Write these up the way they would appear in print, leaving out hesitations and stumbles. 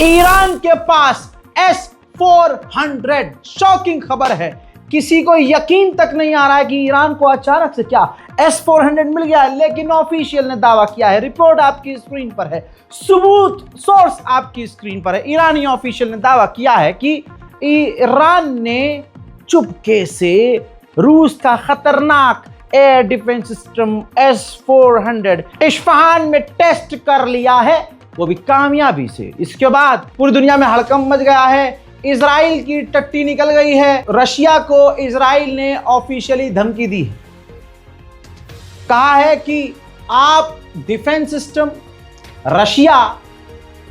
Iran के पास S-400 shocking खबर है। किसी को यकीन तक नहीं आ रहा है कि ईरान को अचानक से क्या S-400 मिल गया है, लेकिन ऑफिशियल ने दावा किया है। रिपोर्ट आपकी स्क्रीन पर है, सबूत सोर्स आपकी स्क्रीन पर है। ईरानी ऑफिशियल ने दावा किया है कि ईरान ने चुपके से रूस का खतरनाक air defence system S-400 Isfahan में टेस्ट कर लिया है, वो भी कामयाबी से। इसके बाद पूरी दुनिया में हड़कंप मच गया है, इजराइल की टट्टी निकल गई है। रशिया को इजराइल ने ऑफिशियली धमकी दी है, कहा है कि आप डिफेंस सिस्टम, रशिया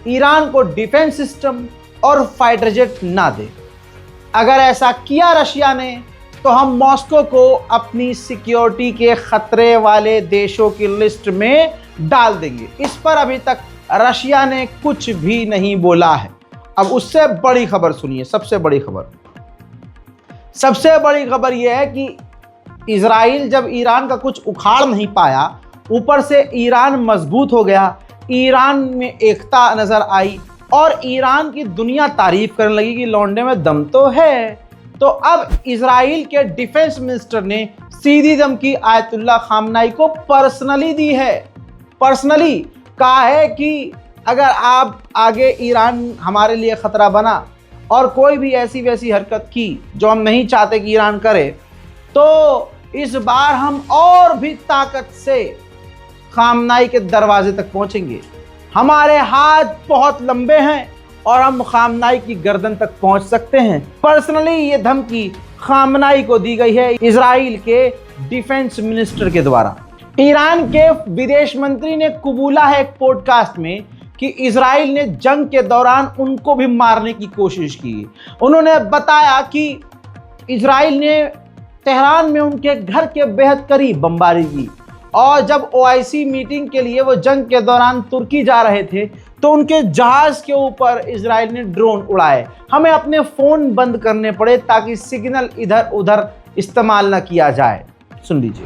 ईरान को डिफेंस सिस्टम और फाइटर जेट ना दे। अगर ऐसा किया रशिया ने तो हम मॉस्को को अपनी सिक्योरिटी के खतरे वाले देशों की लिस्ट में डाल देंगे। इस पर अभी तक रशिया ने कुछ भी नहीं बोला है। अब उससे बड़ी खबर सुनिए, सबसे बड़ी खबर यह है कि इजराइल जब ईरान का कुछ उखाड़ नहीं पाया, ऊपर से ईरान मजबूत हो गया, ईरान में एकता नजर आई और ईरान की दुनिया तारीफ करने लगी कि लौंडे में दम तो है। तो अब इजराइल के डिफेंस मिनिस्टर ने सीधी धमकी आयतुल्लाह खामनाई को पर्सनली दी है। पर्सनली कहा है कि अगर आप आगे ईरान हमारे लिए खतरा बना और कोई भी ऐसी वैसी हरकत की जो हम नहीं चाहते कि ईरान करे, तो इस बार हम और भी ताकत से खामनाई के दरवाजे तक पहुंचेंगे। हमारे हाथ बहुत लंबे हैं और हम खामनाई की गर्दन तक पहुंच सकते हैं। पर्सनली ये धमकी खामनाई को दी गई है इजराइल के डिफेंस मिनिस्टर के द्वारा। ईरान के विदेश मंत्री ने कबूला है एक पॉडकास्ट में कि इजराइल ने जंग के दौरान उनको भी मारने की कोशिश की। उन्होंने बताया कि इजराइल ने तेहरान में उनके घर के बेहद करीब बमबारी की और जब ओआईसी मीटिंग के लिए वो जंग के दौरान तुर्की जा रहे थे तो उनके जहाज के ऊपर इजराइल ने ड्रोन उड़ाए। हमें अपने फोन बंद करने पड़े ताकि सिग्नल इधर उधर इस्तेमाल न किया जाए। सुन लीजिए।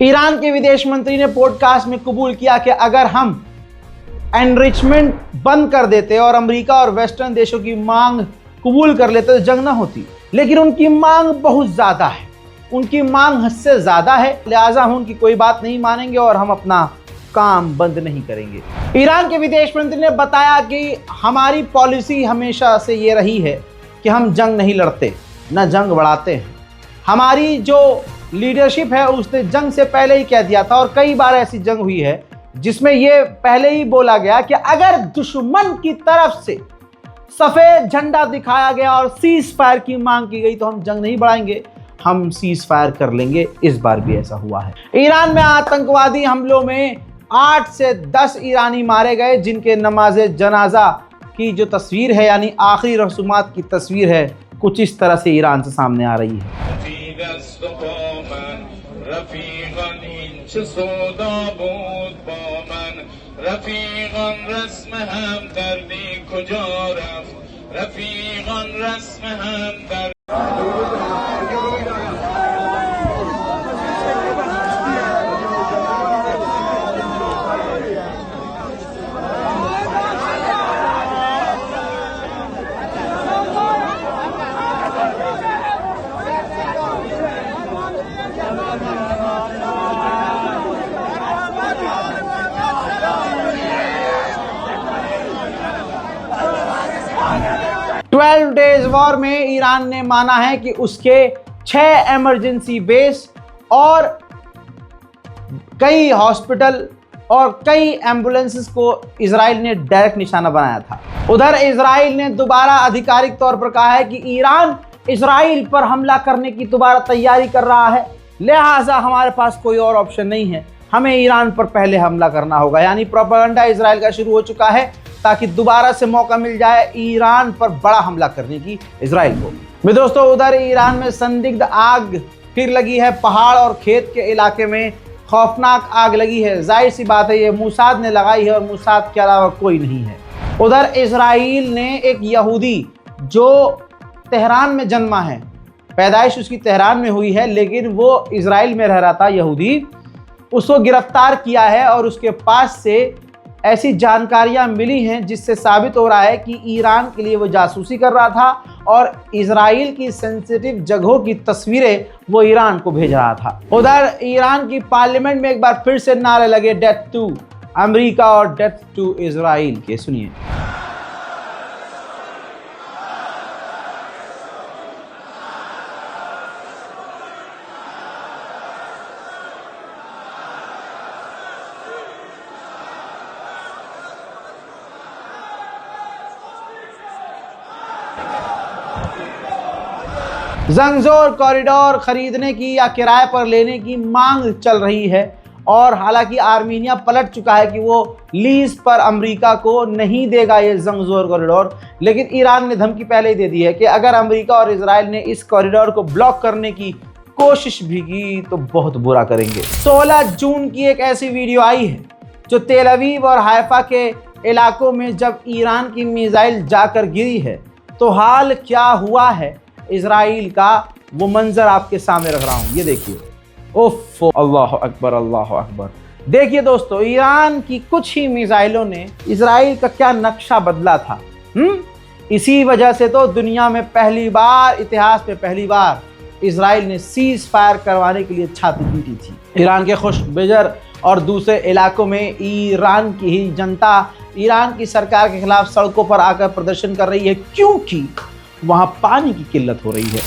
ईरान के विदेश मंत्री ने पॉडकास्ट में कबूल किया कि अगर हम एनरिचमेंट बंद कर देते और अमेरिका और वेस्टर्न देशों की मांग कबूल कर लेते तो जंग ना होती, लेकिन उनकी मांग बहुत ज्यादा है, उनकी मांग हद से ज्यादा है, लिहाजा हम उनकी कोई बात नहीं मानेंगे और हम अपना काम बंद नहीं करेंगे। ईरान के विदेश मंत्री ने बताया कि हमारी पॉलिसी हमेशा से ये रही है कि हम जंग नहीं लड़ते, न जंग बढ़ाते हैं। हमारी जो लीडरशिप है उसने जंग से पहले ही कह दिया था और कई बार ऐसी जंग हुई है जिसमें ये पहले ही बोला गया कि अगर दुश्मन की तरफ से सफेद झंडा दिखाया गया और सीज फायर की मांग की गई तो हम जंग नहीं बढ़ाएंगे, हम सीज फायर कर लेंगे। इस बार भी ऐसा हुआ है। ईरान में आतंकवादी हमलों में 8 से 10 ईरानी मारे गए, जिनके नमाज जनाजा की जो तस्वीर है यानी आखिरी रसूमात की तस्वीर है कुछ इस तरह से ईरान से सामने आ रही है। 12 डेज वॉर में ईरान ने माना है कि उसके 6 इमरजेंसी बेस और कई हॉस्पिटल और कई एम्बुलेंसेस को इजराइल ने डायरेक्ट निशाना बनाया था। उधर इजराइल ने दोबारा आधिकारिक तौर पर कहा है कि ईरान इजराइल पर हमला करने की दोबारा तैयारी कर रहा है, लिहाजा हमारे पास कोई और ऑप्शन नहीं है, हमें ईरान पर पहले हमला करना होगा। यानी प्रोपेगेंडा इजराइल का शुरू हो चुका है ताकि दोबारा से मौका मिल जाए ईरान पर बड़ा हमला करने की इजराइल को। मेरे दोस्तों, उधर ईरान में संदिग्ध आग फिर लगी है। पहाड़ और खेत के इलाके में खौफनाक आग लगी है। जाहिर सी बात है ये मूसाद ने लगाई है और मूसाद के अलावा कोई नहीं है। उधर इजराइल ने एक यहूदी जो तेहरान में जन्मा है, पैदाइश उसकी तेहरान में हुई है लेकिन वो इजराइल में रह रहा था यहूदी, उसको गिरफ्तार किया है और उसके पास से ऐसी जानकारियां मिली हैं जिससे साबित हो रहा है कि ईरान के लिए वो जासूसी कर रहा था और इजराइल की सेंसिटिव जगहों की तस्वीरें वो ईरान को भेज रहा था। उधर ईरान की पार्लियामेंट में एक बार फिर से नारे लगे डेथ टू अमेरिका और डेथ टू इजराइल के। सुनिए। जंगजोर कॉरिडोर खरीदने की या किराए पर लेने की मांग चल रही है और हालांकि आर्मीनिया पलट चुका है कि वो लीज पर अमेरिका को नहीं देगा ये जंगजोर कॉरिडोर, लेकिन ईरान ने धमकी पहले ही दे दी है कि अगर अमेरिका और इजराइल ने इस कॉरिडोर को ब्लॉक करने की कोशिश भी की तो बहुत बुरा करेंगे। 16 जून की एक ऐसी वीडियो आई है जो तेल अवीव और हाइफा के इलाकों में जब ईरान की मिसाइल जाकर गिरी है तो हाल क्या हुआ है इजराइल का, वो मंजर आपके सामने रख रहा हूं। ये देखिए। ओफ, अल्लाह अकबर, अल्लाह अकबर। देखिए दोस्तों, ईरान की कुछ ही मिसाइलों ने इजराइल का क्या नक्शा बदला था। इसी वजह से तो दुनिया में पहली बार, इतिहास में पहली बार इजराइल ने सीज फायर करवाने के लिए छाती पीटी थी। ईरान के खुश्क बेजर और दूसरे इलाकों में ईरान की ही जनता ईरान की सरकार के खिलाफ सड़कों पर आकर प्रदर्शन कर रही है क्योंकि वहां पानी की किल्लत हो रही है।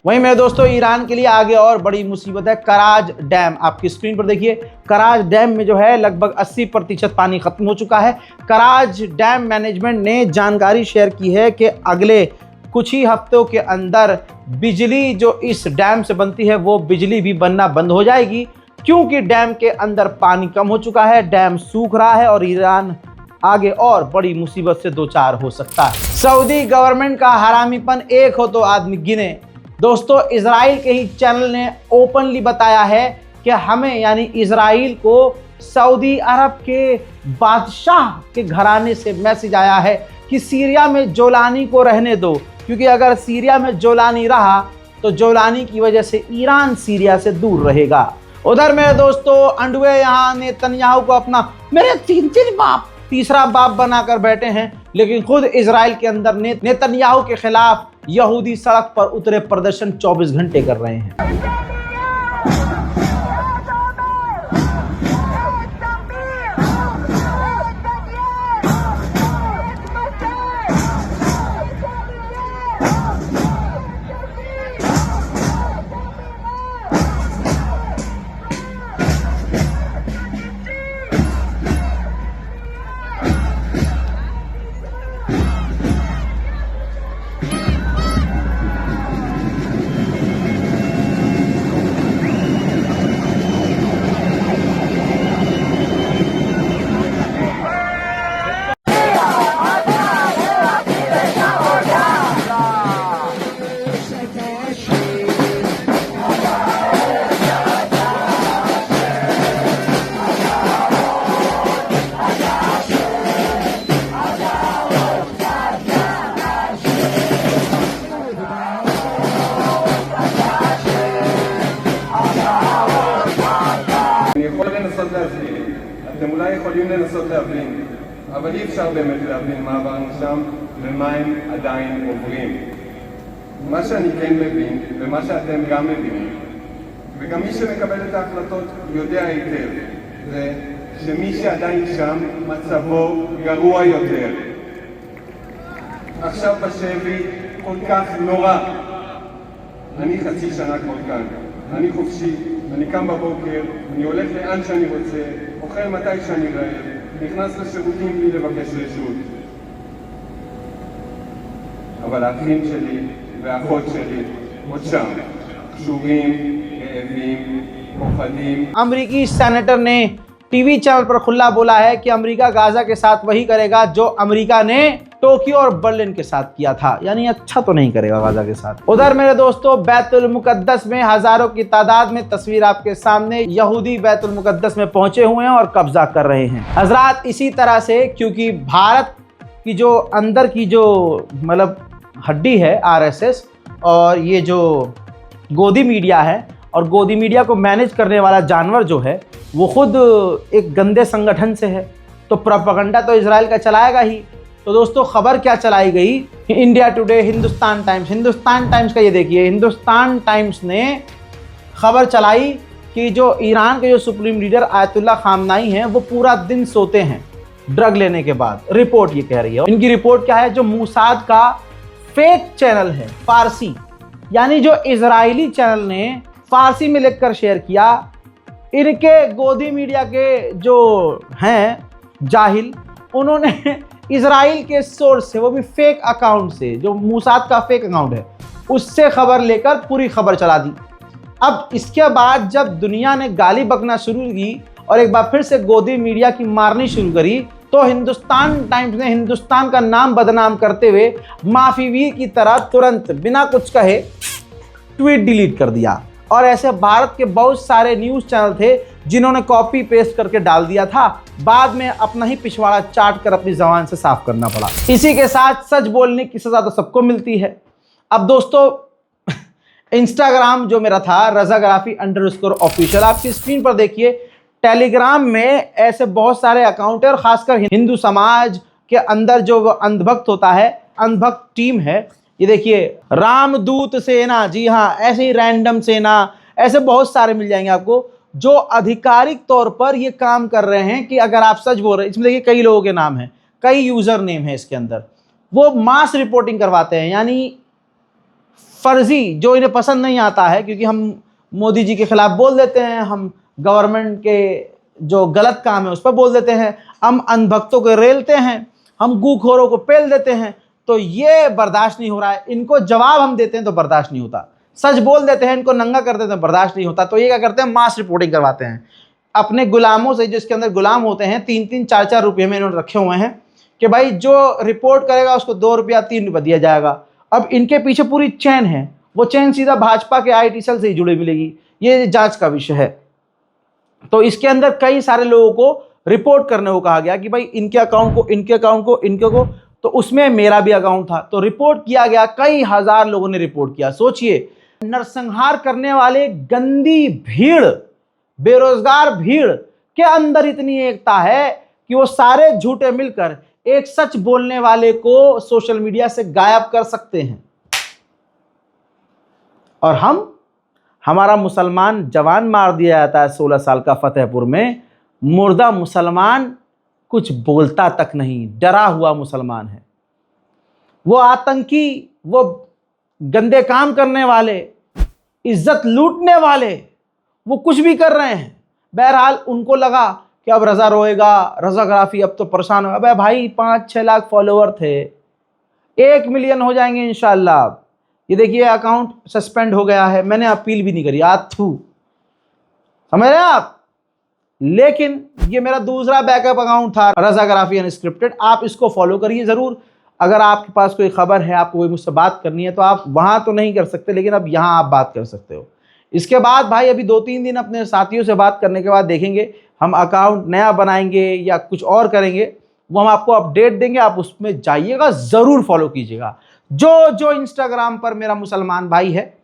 वहीं मेरे दोस्तों, ईरान के लिए आगे और बड़ी मुसीबत है। कराज डैम आपकी स्क्रीन पर देखिए। कराज डैम में जो है लगभग 80% पानी खत्म हो चुका है। कराज डैम मैनेजमेंट ने जानकारी शेयर की है कि अगले कुछ ही हफ्तों के अंदर बिजली जो इस डैम से बनती है वो बिजली भी बनना बंद हो जाएगी क्योंकि डैम के अंदर पानी कम हो चुका है, डैम सूख रहा है और ईरान आगे और बड़ी मुसीबत से दो चार हो सकता है। सऊदी गवर्नमेंट का हरामीपन एक हो तो आदमी गिने। दोस्तों, इजराइल के ही चैनल ने ओपनली बताया है कि हमें यानी इजराइल को सऊदी अरब के बादशाह के घराने से मैसेज आया है कि सीरिया में जोलानी को रहने दो, क्योंकि अगर सीरिया में जोलानी रहा तो जोलानी की वजह से ईरान सीरिया से दूर रहेगा। उधर मेरे दोस्तों, अंडवे यहाँ नेतन्याहू को अपना मेरे तीसरा बाप बनाकर बैठे हैं, लेकिन खुद इजराइल के अंदर नेतन्याहू के खिलाफ यहूदी सड़क पर उतरे प्रदर्शन 24 घंटे कर रहे हैं। אתם אולי יכולים לנסות להבין, אבל אי אפשר באמת להבין מה עברנו שם ומה הם עדיין עוברים. מה שאני כן מבין, ומה שאתם גם מבינים, וגם מי שמקבל את ההחלטות יודע היטב, זה שמי שעדיין שם מצבו גרוע יותר. עכשיו בשבי כל כך נורא. אני חצי שנה כבר כאן. אני חופשי, אני קם בבוקר, אני הולך לאן שאני רוצה, אוכל מתי שאני רעב, נכנס לשירותים בלי לבקש רשות. אבל האחים שלי והאחות שלי עוד שם, קשורים, רעבים, פוחדים. अमरीकी सेनेटर ने टीवी चैनल पर खुला बोला है कि अमेरिका गाजा के साथ वही करेगा जो अमेरिका ने टोक्यो और बर्लिन के साथ किया था, यानी अच्छा तो नहीं करेगा गाजा के साथ। उधर मेरे दोस्तों बैतुल मुकद्दस में हजारों की तादाद में तस्वीर आपके सामने, यहूदी बैतुल मुकद्दस में पहुंचे हुए हैं और कब्जा कर रहे हैं। हजरात इसी तरह से, क्योंकि भारत की जो अंदर की जो मतलब हड्डी है आरएसएस, और ये जो गोदी मीडिया है, और गोदी मीडिया को मैनेज करने वाला जानवर जो है वो खुद एक गंदे संगठन से है, तो प्रोपेगेंडा तो इजराइल का चलाएगा ही। तो दोस्तों खबर क्या चलाई गई, इंडिया टुडे, हिंदुस्तान टाइम्स का ये देखिए, हिंदुस्तान टाइम्स ने खबर चलाई कि जो ईरान के जो सुप्रीम लीडर आयतुल्ला खामनाई हैं वो पूरा दिन सोते हैं ड्रग लेने के बाद। रिपोर्ट ये कह रही है, इनकी रिपोर्ट क्या है, जो मूसाद का फेक चैनल है फारसी, यानी जो इजरायली चैनल ने फारसी में लिखकर शेयर किया, इनके गोदी मीडिया के जो हैं जाहिल, उन्होंने इजराइल के सोर्स से, वो भी फेक अकाउंट से, जो मूसाद का फेक अकाउंट है, उससे खबर लेकर पूरी खबर चला दी। अब इसके बाद जब दुनिया ने गाली बकना शुरू की और एक बार फिर से गोदी मीडिया की मारनी शुरू करी, तो हिंदुस्तान टाइम्स ने हिंदुस्तान का नाम बदनाम करते हुए माफीवीर की तरह तुरंत बिना कुछ कहे ट्वीट डिलीट कर दिया। और ऐसे भारत के बहुत सारे न्यूज़ चैनल थे जिन्होंने कॉपी पेस्ट करके डाल दिया था, बाद में अपना ही पिछवाड़ा चाट कर अपनी ज़बान से साफ करना पड़ा। इसी के साथ सच बोलने की सज़ा तो सबको मिलती है। अब दोस्तों इंस्टाग्राम जो मेरा था रज़ाग्राफी_ऑफिशियल, आपकी स्क्रीन पर देखिए, टेलीग्राम में ऐसे बहुत सारे अकाउंट है, और खासकर हिंदू समाज के अंदर जो अंधभक्त होता है, अंधभक्त टीम है, ये देखिए रामदूत सेना, जी हाँ ऐसे ही रैंडम सेना, ऐसे बहुत सारे मिल जाएंगे आपको जो आधिकारिक तौर पर ये काम कर रहे हैं कि अगर आप सच बोल रहे हैं, इसमें देखिए कई लोगों के नाम हैं, कई यूज़र नेम है इसके अंदर, वो मास रिपोर्टिंग करवाते हैं, यानी फर्जी जो इन्हें पसंद नहीं आता है, क्योंकि हम मोदी जी के खिलाफ बोल देते हैं, हम गवर्नमेंट के जो गलत काम है उस पर बोल देते हैं, हम अनभक्तों को रेलते हैं, हम गूखोरों को पेल देते हैं, तो ये बर्दाश्त नहीं हो रहा है। इनको जवाब हम देते हैं तो बर्दाश्त नहीं होता, सच बोल देते हैं, इनको नंगा कर देते हैं बर्दाश्त नहीं होता, तो ये क्या करते हैं, मास रिपोर्टिंग करवाते हैं अपने गुलामों से, जिसके अंदर गुलाम होते हैं 3-3, 4-4 रुपये में इन्होंने रखे हुए हैं कि भाई जो रिपोर्ट करेगा उसको 2 रुपया 3 रुपये दिया जाएगा। अब इनके पीछे पूरी चेन है, वो चेन सीधा भाजपा के IT सेल से ही जुड़ी मिलेगी, ये जांच का विषय है। तो इसके अंदर कई सारे लोगों को रिपोर्ट करने को कहा गया कि भाई इनके अकाउंट को, इनके अकाउंट को, इनके को, तो उसमें मेरा भी अकाउंट था, तो रिपोर्ट किया गया, कई हजार लोगों ने रिपोर्ट किया। सोचिए, नरसंहार करने वाले गंदी भीड़, बेरोजगार भीड़ के अंदर इतनी एकता है कि वो सारे झूठे मिलकर एक सच बोलने वाले को सोशल मीडिया से गायब कर सकते हैं। और हमारा मुसलमान जवान मार दिया जाता है 16 साल का फतेहपुर में, मुर्दा मुसलमान कुछ बोलता तक नहीं, डरा हुआ मुसलमान है। वो आतंकी, वो गंदे काम करने वाले, इज्जत लूटने वाले, वो कुछ भी कर रहे हैं। बहरहाल उनको लगा कि अब रज़ा रोएगा, रज़ाग्राफी अब तो परेशान होगा। अबे भाई 5-6 लाख फॉलोवर थे, 1 मिलियन हो जाएंगे इंशाल्लाह। ये देखिए अकाउंट सस्पेंड हो गया है, मैंने अपील भी नहीं करी, आथू, समझ रहे हैं आप। लेकिन ये मेरा दूसरा बैकअप अकाउंट था रज़ाग्राफी अनस्क्रिप्टेड, आप इसको फॉलो करिए ज़रूर। अगर आपके पास कोई ख़बर है, आपको कोई मुझसे बात करनी है, तो आप वहाँ तो नहीं कर सकते, लेकिन अब यहाँ आप बात कर सकते हो। इसके बाद भाई अभी 2-3 दिन अपने साथियों से बात करने के बाद देखेंगे हम अकाउंट नया बनाएंगे या कुछ और करेंगे, वो हम आपको अपडेट देंगे, आप उसमें जाइएगा, ज़रूर फॉलो कीजिएगा। जो इंस्टाग्राम पर मेरा मुसलमान भाई है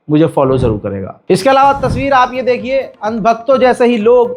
मुझे फॉलो ज़रूर करेगा। इसके अलावा तस्वीर आप ये देखिए, अंधभक्तों जैसे ही लोग,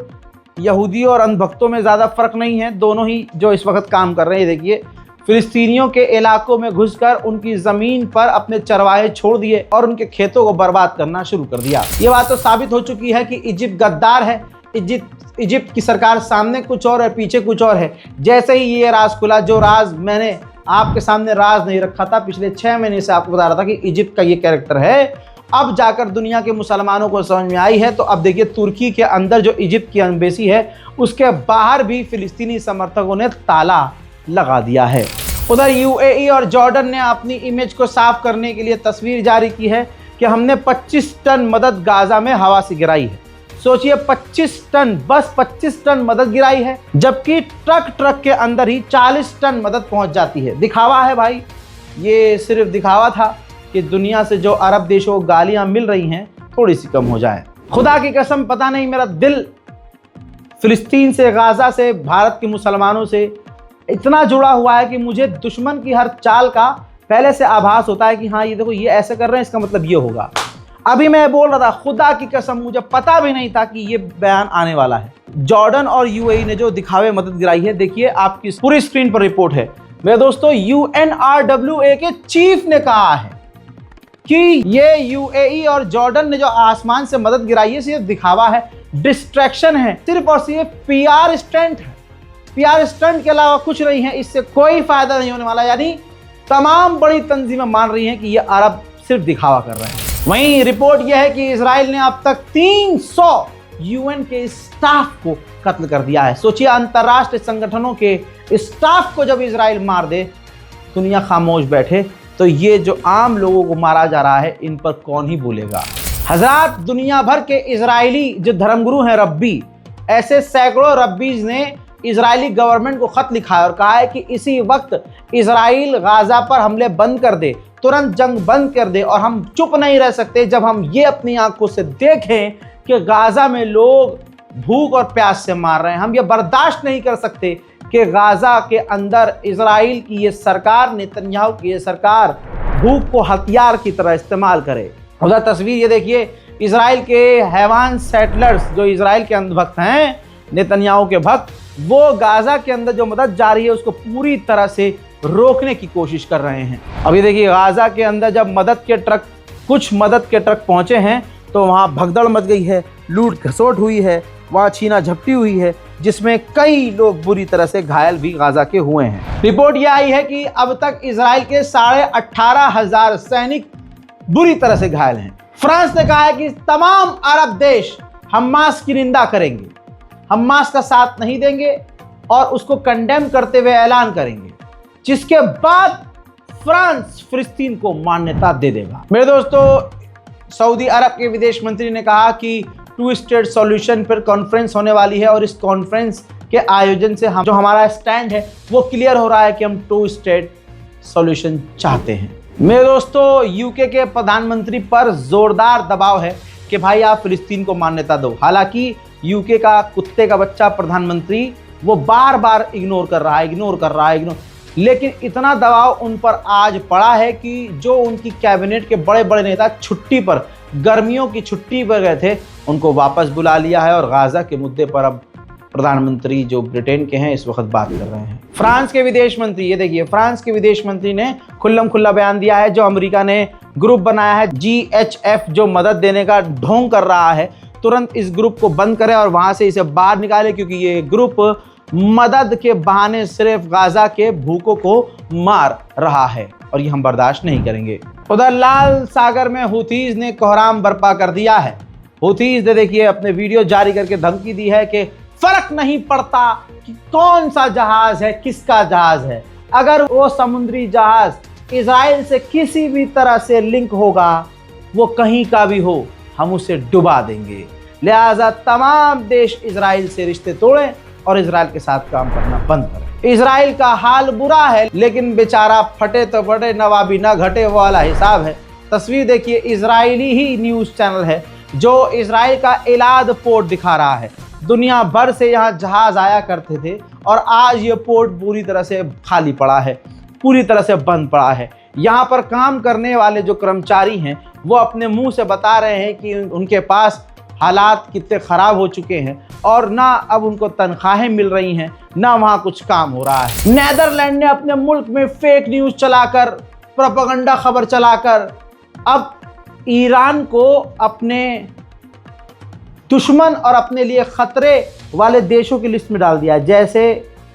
यहूदियों और अंधभक्तों में ज़्यादा फ़र्क नहीं है, दोनों ही जो इस वक्त काम कर रहे हैं। ये देखिए फिलिस्तीनियों के इलाकों में घुसकर उनकी ज़मीन पर अपने चरवाहे छोड़ दिए और उनके खेतों को बर्बाद करना शुरू कर दिया। ये बात तो साबित हो चुकी है कि इजिप्ट गद्दार है। इजिप्ट की सरकार सामने कुछ और है, पीछे कुछ और है। जैसे ही ये राज खुला, जो राज मैंने आपके सामने राज नहीं रखा था, पिछले 6 महीने से आपको बता रहा था कि इजिप्ट का ये कैरेक्टर है, अब जाकर दुनिया के मुसलमानों को समझ में आई है। तो अब देखिए, तुर्की के अंदर जो इजिप्ट की एम्बेसी है, उसके बाहर भी फिलिस्तीनी समर्थकों ने ताला लगा दिया है। उधर यूएई और जॉर्डन ने अपनी इमेज को साफ करने के लिए तस्वीर जारी की है कि हमने 25 टन मदद गाजा में हवा से गिराई है। सोचिए, 25 टन, बस 25 टन मदद गिराई है, जबकि ट्रक के अंदर ही 40 टन मदद पहुंच जाती है। दिखावा है भाई, ये सिर्फ दिखावा था कि दुनिया से जो अरब देशों को गालियां मिल रही हैं, थोड़ी सी कम हो जाए। खुदा की कसम, पता नहीं मेरा दिल फिलिस्तीन से, गाजा से, भारत के मुसलमानों से इतना जुड़ा हुआ है कि मुझे दुश्मन की हर चाल का पहले से आभास होता है कि हाँ, ये देखो, ये ऐसे कर रहे हैं, इसका मतलब ये होगा। अभी मैं बोल रहा था, खुदा की कसम मुझे पता भी नहीं था कि ये बयान आने वाला है। जॉर्डन और यूएई ने जो दिखावे मदद गिराई है, देखिए आपकी पूरी स्क्रीन पर रिपोर्ट है मेरे दोस्तों। UNRWA के चीफ ने कहा है कि ये यूएई और जॉर्डन ने जो आसमान से मदद गिराई है, सिर्फ दिखावा है, डिस्ट्रैक्शन है, सिर्फ और सिर्फ PR स्टंट है। PR स्टंट के अलावा कुछ नहीं है, इससे कोई फायदा नहीं होने वाला। यानी तमाम बड़ी तंजीमें मान रही हैं कि ये अरब सिर्फ दिखावा कर रहे हैं। वहीं रिपोर्ट यह है कि इजराइल ने अब तक 300 UN के स्टाफ को कत्ल कर दिया है। सोचिए, अंतर्राष्ट्रीय संगठनों के स्टाफ को जब इजराइल मार दे, दुनिया खामोश बैठे, तो ये जो आम लोगों को मारा जा रहा है, इन पर कौन ही बोलेगा। हजरात, दुनिया भर के इजरायली जो धर्मगुरु हैं, रब्बी, ऐसे सैकड़ों रब्बीज ने इजरायली गवर्नमेंट को खत लिखा है और कहा है कि इसी वक्त इजराइल गाजा पर हमले बंद कर दे, तुरंत जंग बंद कर दे। और हम चुप नहीं रह सकते जब हम ये अपनी आंखों से देखें कि गाजा में लोग भूख और प्यास से मार रहे हैं। हम ये बर्दाश्त नहीं कर सकते कि गाजा के अंदर इजराइल की ये सरकार, नेतन्याहू की ये सरकार, भूख को हथियार की तरह इस्तेमाल करे। उधर तस्वीर ये देखिए, इजराइल के हैवान सेटलर्स, जो इजराइल के अंधभक्त हैं, नेतन्याहू के भक्त, वो गाजा के अंदर जो मदद जा रही है उसको पूरी तरह से रोकने की कोशिश कर रहे हैं। अभी देखिए, गाजा के अंदर जब कुछ मदद के ट्रक पहुंचे हैं, तो वहां भगदड़ मच गई है, लूट खसोट हुई है, वहां छीना झपटी हुई है, जिसमें कई लोग बुरी तरह से घायल भी गाजा के हुए हैं। रिपोर्ट यह आई है कि अब तक इजराइल के 18,500 सैनिक बुरी तरह से घायल हैं। फ्रांस ने कहा है कि तमाम अरब देश हमास की निंदा करेंगे, हमास का साथ नहीं देंगे और उसको कंडेम करते हुए ऐलान करेंगे, जिसके बाद फ्रांस फिलिस्तीन को मान्यता दे देगा। मेरे दोस्तों, सऊदी अरब के विदेश मंत्री ने कहा कि 2 स्टेट सॉल्यूशन पर कॉन्फ्रेंस होने वाली है और इस कॉन्फ्रेंस के आयोजन से जो हमारा स्टैंड है वो क्लियर हो रहा है कि हम 2 स्टेट सॉल्यूशन चाहते हैं। मेरे दोस्तों, यूके के प्रधानमंत्री पर जोरदार दबाव है कि भाई आप फिलिस्तीन को मान्यता दो। हालांकि यूके का कुत्ते का बच्चा प्रधानमंत्री वो बार बार इग्नोर कर रहा है, लेकिन इतना दबाव उन पर आज पड़ा है कि जो उनकी कैबिनेट के बड़े बड़े नेता छुट्टी पर, गर्मियों की छुट्टी पर गए थे, उनको वापस बुला लिया है और गाजा के मुद्दे पर अब प्रधानमंत्री जो ब्रिटेन के हैं इस वक्त बात कर रहे हैं। फ्रांस के विदेश मंत्री, ये देखिए, फ्रांस के विदेश मंत्री ने खुल्लम खुल्ला बयान दिया है, जो अमेरिका ने ग्रुप बनाया है GHF, जो मदद देने का ढोंग कर रहा है, तुरंत इस ग्रुप को बंद करें और वहां से इसे बाहर निकाले, क्योंकि ये ग्रुप मदद के बहाने सिर्फ गाजा के भूखों को मार रहा है और ये हम बर्दाश्त नहीं करेंगे। उधर लाल सागर में हुथीज ने कोहराम बर्पा कर दिया है। हुथीज ने देखिए अपने वीडियो जारी करके धमकी दी है कि फर्क नहीं पड़ता कि कौन सा जहाज है, किसका जहाज है, अगर वो समुद्री जहाज इजराइल से किसी भी तरह से लिंक होगा, वो कहीं का भी हो, हम उसे डुबा देंगे। लिहाजा तमाम देश इजराइल से रिश्ते तोड़ें और इजराइल के साथ काम करना बंद करें। इजराइल का हाल बुरा है, लेकिन बेचारा फटे तो फटे, नवाबी ना घटे वाला हिसाब है। तस्वीर देखिए, इजरायली ही न्यूज़ चैनल है जो इजराइल का एलाद पोर्ट दिखा रहा है। दुनिया भर से यहाँ जहाज आया करते थे और आज ये पोर्ट पूरी तरह से खाली पड़ा है, पूरी तरह से बंद पड़ा है। यहाँ पर काम करने वाले जो कर्मचारी हैं वो अपने मुंह से बता रहे हैं कि उनके पास हालात कितने ख़राब हो चुके हैं और ना अब उनको तनख्वाहें मिल रही हैं, ना वहाँ कुछ काम हो रहा है। नीदरलैंड ने अपने मुल्क में फेक न्यूज़ चलाकर, प्रोपेगेंडा खबर चलाकर अब ईरान को अपने दुश्मन और अपने लिए ख़तरे वाले देशों की लिस्ट में डाल दिया। जैसे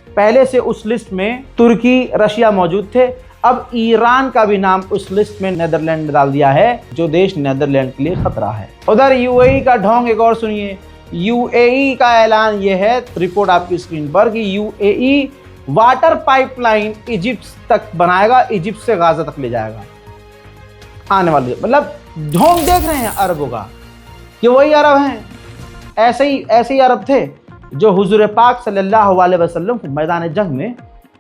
पहले से उस लिस्ट में तुर्की, रशिया मौजूद थे, अब ईरान का भी नाम उस लिस्ट में नीदरलैंड ने डाल दिया है, जो देश नीदरलैंड के लिए खतरा है। उधर यूएई का ढोंग एक और सुनिए। यूएई का ऐलान ये है, रिपोर्ट आपकी स्क्रीन पर, कि यूएई वाटर पाइपलाइन इजिप्ट तक बनाएगा, इजिप्ट से गाजा तक ले जाएगा आने वाले। मतलब ढोंग देख रहे हैं अरबों का, कि वही अरब हैं, ऐसे ही अरब थे जो हुजूर पाक सल्लल्लाहु अलैहि वसल्लम को मैदान जंग में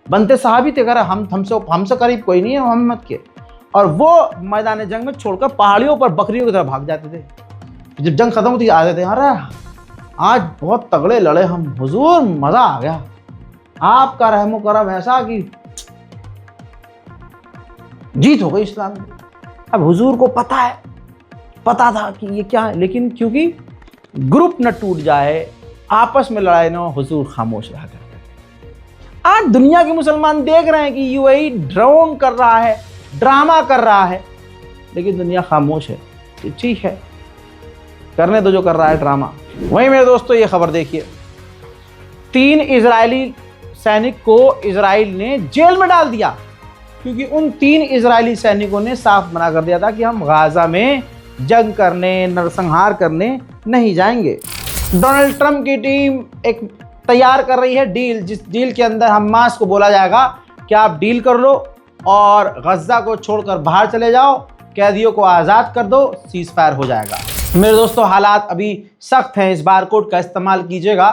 बनते सहाबी थे, अगर हमसे करीब कोई नहीं है मोहम्मद के, और वो मैदान जंग में छोड़कर पहाड़ियों पर बकरियों की तरह भाग जाते थे। जब जंग खत्म होती आ जाते, अरे आज बहुत तगड़े लड़े हम हुजूर, मज़ा आ गया, आपका रहमो करम ऐसा कि जीत हो गई इस्लाम में। अब हुजूर को पता था कि ये क्या है, लेकिन क्योंकि ग्रुप न टूट जाए, आपस में लड़ाई न हो, हुजूर खामोश रहा करते थे। आज दुनिया के मुसलमान देख रहे हैं कि यूएई ड्रोन कर रहा है, ड्रामा कर रहा है, लेकिन दुनिया खामोश है। ठीक है, करने दो जो कर रहा है ड्रामा। वहीं मेरे दोस्तों ये खबर देखिए, 3 इजरायली सैनिक को इजराइल ने जेल में डाल दिया, क्योंकि उन 3 इजरायली सैनिकों ने साफ मना कर दिया था कि हम गाजा में जंग करने, नरसंहार करने नहीं जाएंगे। डोनाल्ड ट्रंप की टीम एक तैयार कर रही है डील, जिस डील के अंदर हमास को बोला जाएगा कि आप डील कर लो और गज़ा को छोड़कर बाहर चले जाओ, कैदियों को आज़ाद कर दो, सीज़ फायर हो जाएगा। मेरे दोस्तों हालात अभी सख्त हैं, इस बारकोड का इस्तेमाल कीजिएगा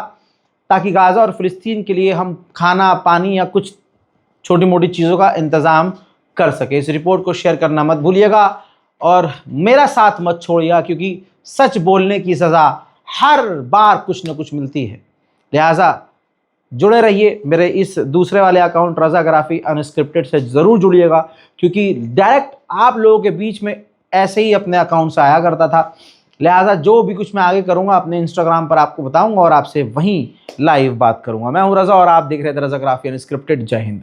ताकि गाज़ा और फ़िलिस्तीन के लिए हम खाना, पानी या कुछ छोटी मोटी चीज़ों का इंतज़ाम कर सके। इस रिपोर्ट को शेयर करना मत भूलिएगा और मेरा साथ मत छोड़िएगा, क्योंकि सच बोलने की सज़ा हर बार कुछ न कुछ मिलती है। लिहाजा जुड़े रहिए मेरे इस दूसरे वाले अकाउंट रज़ाग्राफ़ी अनस्क्रिप्टेड से ज़रूर जुड़िएगा, क्योंकि डायरेक्ट आप लोगों के बीच में ऐसे ही अपने अकाउंट से आया करता था। लिहाजा जो भी कुछ मैं आगे करूँगा अपने इंस्टाग्राम पर आपको बताऊँगा और आपसे वहीं लाइव बात करूँगा। मैं हूँ रज़ा और आप देख रहे थे रज़ाग्राफ़ी अनस्क्रिप्टेड। जय हिंद।